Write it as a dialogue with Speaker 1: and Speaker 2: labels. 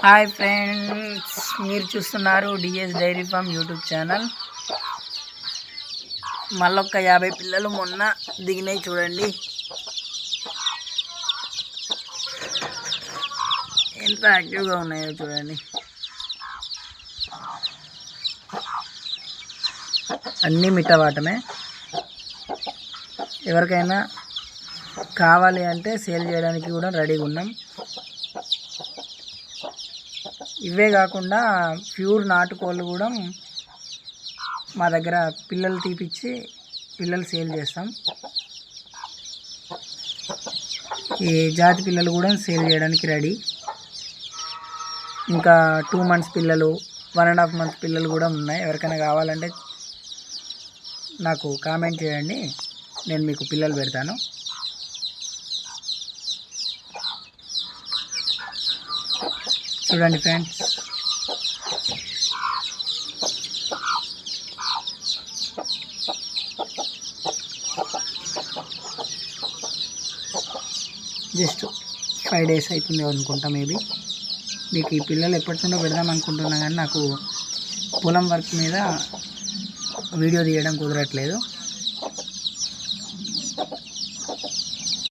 Speaker 1: Hi friends, మీరు చూస్తున్నారు DS dairy farm YouTube channel. మళ్ళొక్క 50 పిల్లలు మొన్న దిగినాయి చూడండి. ఎంత యాక్టివ్గా ఉన్నాయో చూడండి. అన్నీ మిట్టవాటమే. ఎవరికైనా కావాలి అంటే సేల్ చేయడానికి కూడా రెడీగా ఉన్నాం. ఇవే కాకుండా ప్యూర్ నాటుకోళ్ళు కూడా మా దగ్గర పిల్లలు తీపిచ్చి పిల్లలు సేల్ చేస్తాం. ఈ జాతి పిల్లలు కూడా సేల్ చేయడానికి రెడీ. ఇంకా 2 months పిల్లలు, 1.5 month పిల్లలు కూడా ఉన్నాయి. ఎవరికైనా కావాలంటే నాకు కామెంట్ చేయండి, నేను మీకు పిల్లలు పెడతాను. చూడండి ఫ్రెండ్స్, జస్ట్ 5 days అవుతుంది అనుకుంటా. మేబీ మీకు ఈ పిల్లలు ఎప్పటి నుండో పెడదాం అనుకుంటున్నా, కానీ నాకు పొలం వర్క్ మీద వీడియో తీయడం కుదరట్లేదు.